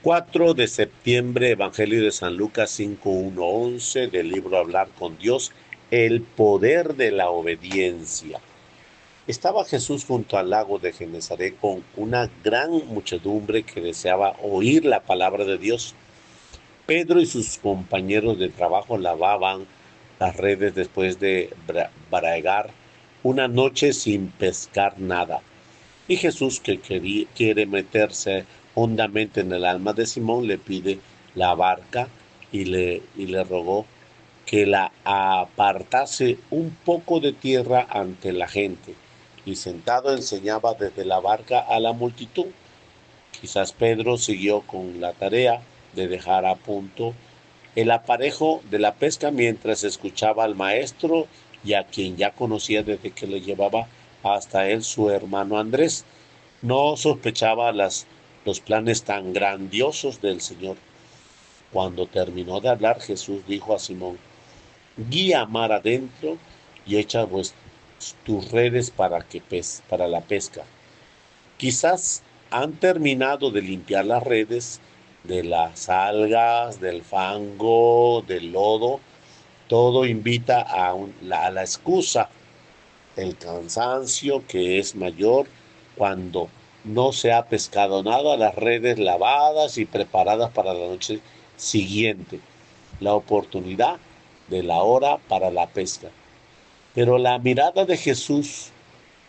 4 de septiembre, Evangelio de San Lucas 5:1-11, del libro Hablar con Dios, el poder de la obediencia. Estaba Jesús junto al lago de Genesaret con una gran muchedumbre que deseaba oír la palabra de Dios. Pedro y sus compañeros de trabajo lavaban las redes después de bragar una noche sin pescar nada. Y Jesús, que quiere meterse hondamente en el alma de Simón, le pide la barca y le rogó que la apartase un poco de tierra ante la gente. Y sentado enseñaba desde la barca a la multitud. Quizás Pedro siguió con la tarea de dejar a punto el aparejo de la pesca mientras escuchaba al maestro y a quien ya conocía desde que le llevaba hasta él su hermano Andrés. No sospechaba los planes tan grandiosos del Señor. Cuando terminó de hablar, Jesús dijo a Simón: guía mar adentro y echa tus redes para la pesca. Quizás han terminado de limpiar las redes de las algas, del fango, del lodo. Todo invita a la excusa, el cansancio que es mayor cuando no se ha pescado nada, las redes lavadas y preparadas para la noche siguiente, la oportunidad de la hora para la pesca. Pero la mirada de Jesús,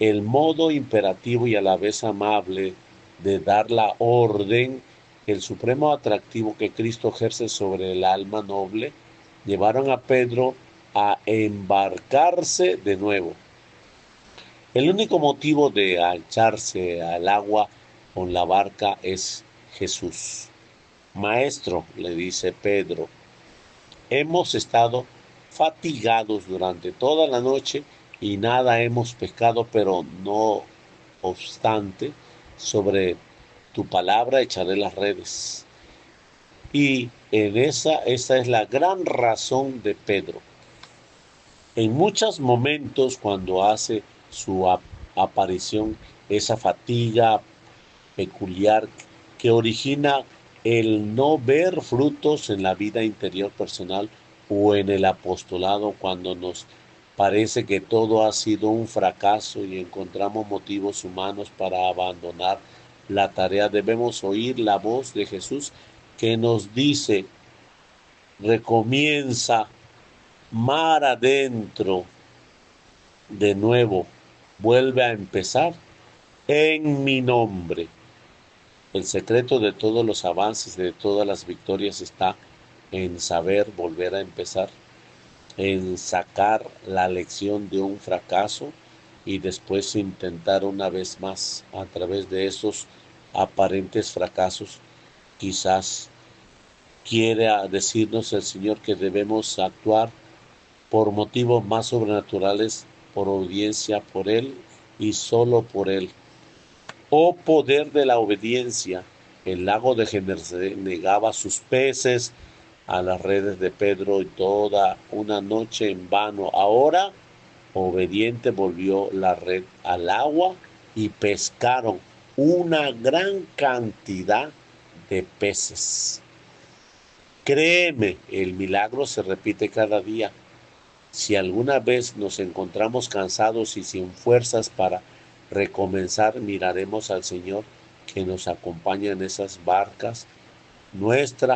el modo imperativo y a la vez amable de dar la orden, el supremo atractivo que Cristo ejerce sobre el alma noble, llevaron a Pedro a embarcarse de nuevo. El único motivo de echarse al agua con la barca es Jesús. Maestro, le dice Pedro, hemos estado fatigados durante toda la noche y nada hemos pescado, pero no obstante, sobre tu palabra echaré las redes. Y esa es la gran razón de Pedro. En muchos momentos cuando hace su aparición, esa fatiga peculiar que origina el no ver frutos en la vida interior personal o en el apostolado, cuando nos parece que todo ha sido un fracaso y encontramos motivos humanos para abandonar la tarea, debemos oír la voz de Jesús que nos dice: recomienza mar adentro de nuevo, vuelve a empezar en mi nombre. El secreto de todos los avances, de todas las victorias está en saber volver a empezar, en sacar la lección de un fracaso y después intentar una vez más a través de esos aparentes fracasos. Quizás quiere decirnos el Señor que debemos actuar por motivos más sobrenaturales, por obediencia por Él y solo por Él. Oh poder de la obediencia, el lago de Genesaret negaba sus peces a las redes de Pedro y toda una noche en vano. Ahora, obediente, volvió la red al agua y pescaron una gran cantidad de peces. Créeme, el milagro se repite cada día. Si alguna vez nos encontramos cansados y sin fuerzas para recomenzar, miraremos al Señor que nos acompaña en esas barcas.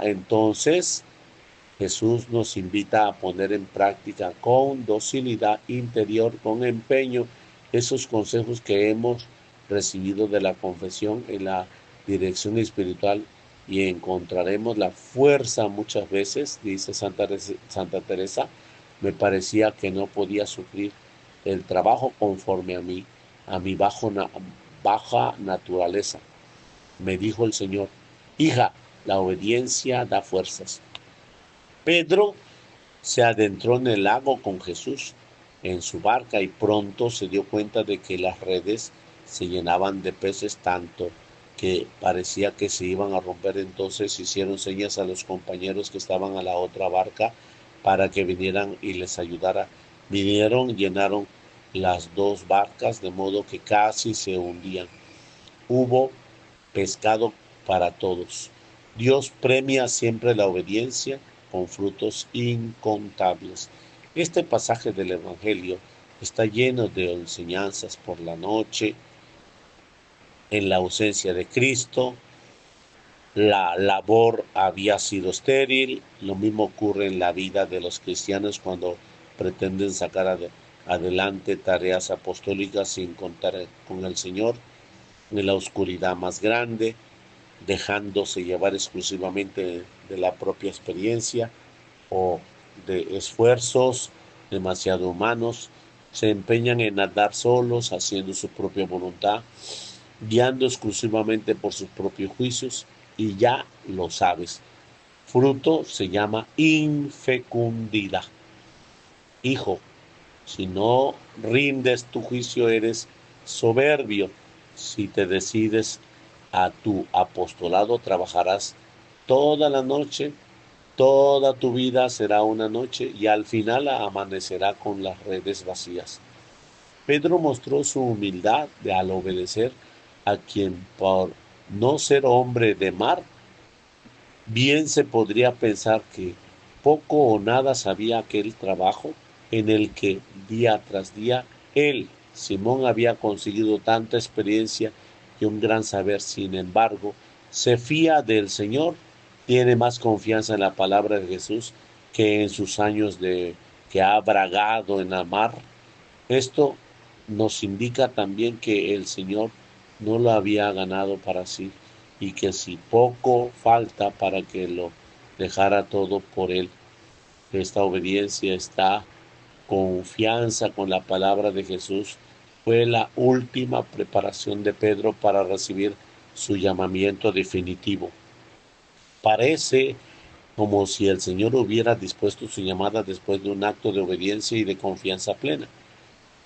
Entonces, Jesús nos invita a poner en práctica con docilidad interior, con empeño, esos consejos que hemos recibido de la confesión en la dirección espiritual y encontraremos la fuerza muchas veces, dice Santa Teresa, me parecía que no podía sufrir el trabajo conforme a mi baja naturaleza. Me dijo el Señor: hija, la obediencia da fuerzas. Pedro se adentró en el lago con Jesús en su barca y pronto se dio cuenta de que las redes se llenaban de peces tanto que parecía que se iban a romper. Entonces hicieron señas a los compañeros que estaban a la otra barca para que vinieran y les ayudara. Vinieron, llenaron las dos barcas de modo que casi se hundían. Hubo pescado para todos. Dios premia siempre la obediencia con frutos incontables. Este pasaje del Evangelio está lleno de enseñanzas por la noche, en la ausencia de Cristo. La labor había sido estéril. Lo mismo ocurre en la vida de los cristianos cuando pretenden sacar adelante tareas apostólicas sin contar con el Señor, en la oscuridad más grande, dejándose llevar exclusivamente de la propia experiencia o de esfuerzos demasiado humanos. Se empeñan en andar solos, haciendo su propia voluntad, guiando exclusivamente por sus propios juicios, y ya lo sabes. Fruto se llama infecundidad. Hijo, si no rindes tu juicio, eres soberbio. Si te decides a tu apostolado, trabajarás toda la noche, toda tu vida será una noche y al final amanecerá con las redes vacías. Pedro mostró su humildad al obedecer a quien, por no ser hombre de mar, bien se podría pensar que poco o nada sabía aquel trabajo en el que día tras día él, Simón, había conseguido tanta experiencia y un gran saber. Sin embargo, se fía del Señor, tiene más confianza en la palabra de Jesús que en sus años de que ha bragado en la mar. Esto nos indica también que el Señor no lo había ganado para sí y que si poco falta para que lo dejara todo por Él. Esta obediencia, esta confianza con la palabra de Jesús fue la última preparación de Pedro para recibir su llamamiento definitivo. Parece como si el Señor hubiera dispuesto su llamada después de un acto de obediencia y de confianza plena.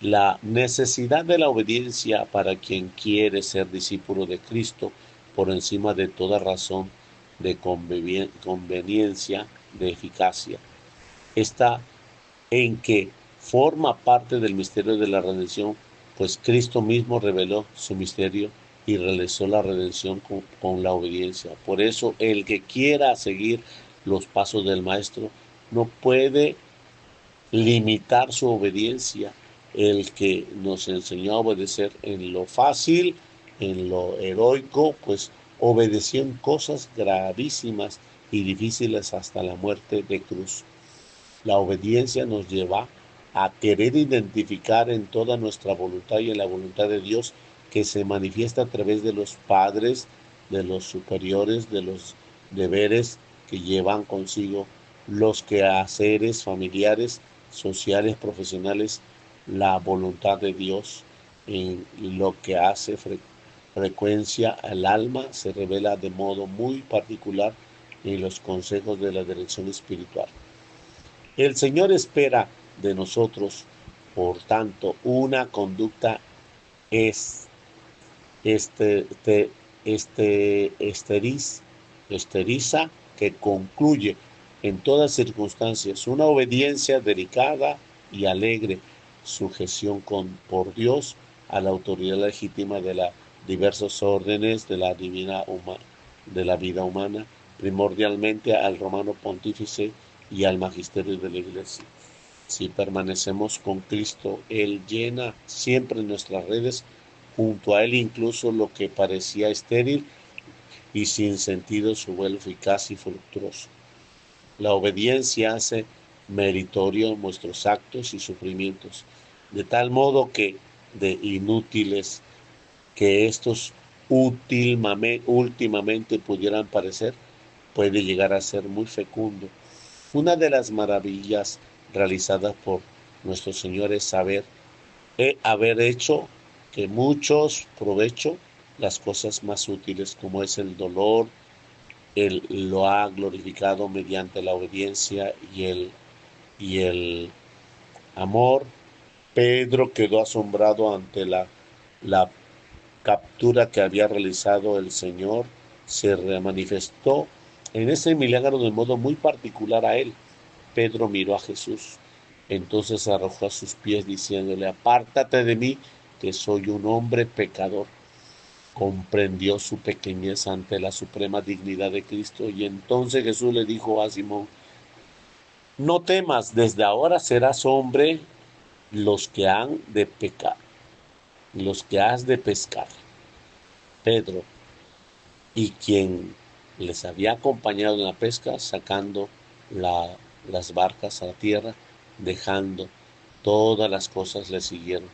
La necesidad de la obediencia para quien quiere ser discípulo de Cristo por encima de toda razón de conveniencia, de eficacia, está en que forma parte del misterio de la redención, pues Cristo mismo reveló su misterio y realizó la redención con la obediencia. Por eso el que quiera seguir los pasos del Maestro no puede limitar su obediencia. El que nos enseñó a obedecer en lo fácil, en lo heroico, pues obedeció en cosas gravísimas y difíciles hasta la muerte de cruz. La obediencia nos lleva a querer identificar en toda nuestra voluntad y en la voluntad de Dios, que se manifiesta a través de los padres, de los superiores, de los deberes que llevan consigo los quehaceres familiares, sociales, profesionales, la voluntad de Dios en lo que hace frecuencia al alma se revela de modo muy particular en los consejos de la dirección espiritual. El Señor espera de nosotros, por tanto, una conducta es, este, este, esteriza que concluye en todas circunstancias una obediencia delicada y alegre, sujeción por Dios a la autoridad legítima de las diversos órdenes de la de la vida humana, primordialmente al romano pontífice y al magisterio de la Iglesia. Si permanecemos con Cristo, Él llena siempre nuestras redes, junto a Él incluso lo que parecía estéril y sin sentido se vuelve eficaz y fructuoso. La obediencia hace meritorio nuestros actos y sufrimientos, de tal modo que de inútiles que estos últimamente pudieran parecer, puede llegar a ser muy fecundo. Una de las maravillas realizadas por nuestro Señor es haber hecho que muchos provecho las cosas más útiles, como es el dolor. Él lo ha glorificado mediante la obediencia y el amor. Pedro quedó asombrado ante la captura que había realizado el Señor. Se manifestó en ese milagro de modo muy particular a él. Pedro miró a Jesús, entonces se arrojó a sus pies diciéndole: apártate de mí, que soy un hombre pecador. comprendió su pequeñez ante la suprema dignidad de Cristo, y entonces Jesús le dijo a Simón: no temas, desde ahora serás hombre los que han de pecar, los que has de pescar. Pedro, y quien les había acompañado en la pesca, sacando las barcas a la tierra, dejando todas las cosas, le siguieron.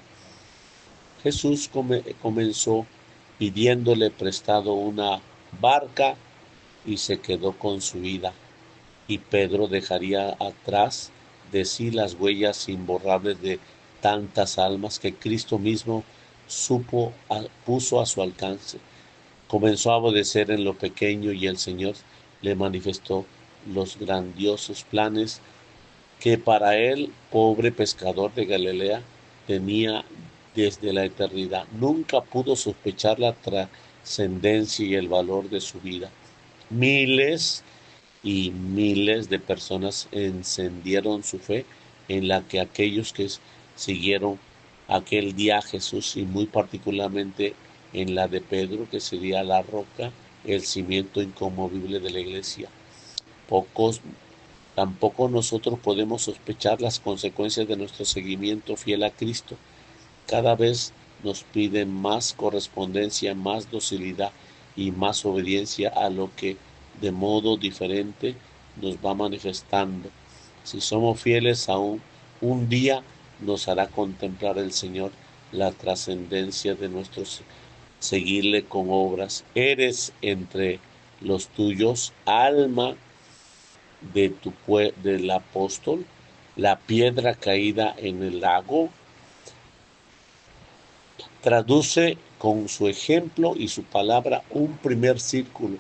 Jesús comenzó pidiéndole prestado una barca y se quedó con su vida, y Pedro dejaría atrás de sí las huellas imborrables de tantas almas que Cristo mismo puso a su alcance. Comenzó a obedecer en lo pequeño, y el Señor le manifestó los grandiosos planes que para él, pobre pescador de Galilea, tenía desde la eternidad. Nunca pudo sospechar la trascendencia y el valor de su vida. Miles y miles de personas encendieron su fe, en la que aquellos que siguieron aquel día a Jesús, y muy particularmente en la de Pedro, que sería la roca, el cimiento inconmovible de la iglesia. Tampoco nosotros podemos sospechar las consecuencias de nuestro seguimiento fiel a Cristo. Cada vez nos piden más correspondencia, más docilidad y más obediencia a lo que de modo diferente nos va manifestando. Si somos fieles aún, un día nos hará contemplar el Señor la trascendencia de nuestro seguirle con obras. Eres entre los tuyos, alma del apóstol, la piedra caída en el lago. Traduce con su ejemplo y su palabra un primer círculo,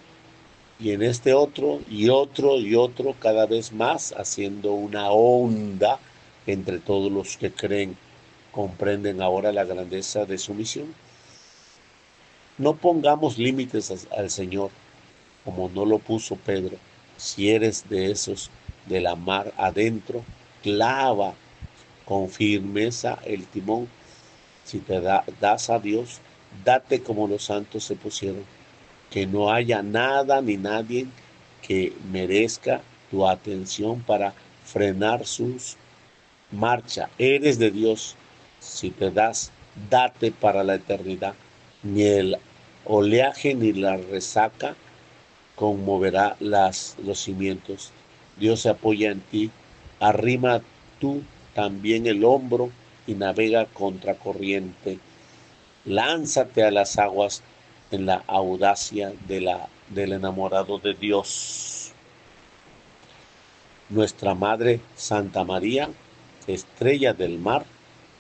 y en este otro y otro y otro, cada vez más, haciendo una onda entre todos los que creen. ¿Comprenden ahora la grandeza de su misión? No pongamos límites al Señor, como no lo puso Pedro. Si eres de esos de la mar adentro, clava con firmeza el timón. Si te das a Dios, date como los santos se pusieron. Que no haya nada ni nadie que merezca tu atención para frenar sus marcha. Eres de Dios. Si te das, date para la eternidad. Ni el oleaje ni la resaca conmoverá los cimientos. Dios se apoya en ti. Arrima tú también el hombro y navega contracorriente. Lánzate a las aguas en la audacia del enamorado de Dios. Nuestra Madre Santa María, estrella del mar,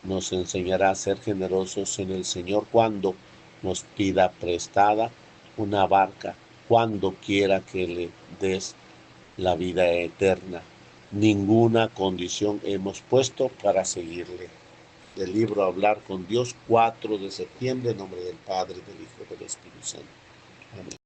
nos enseñará a ser generosos en el Señor cuando nos pida prestada una barca, cuando quiera que le des la vida eterna. Ninguna condición hemos puesto para seguirle. Del libro Hablar con Dios, 4 de septiembre, en nombre del Padre, del Hijo y del Espíritu Santo. Amén.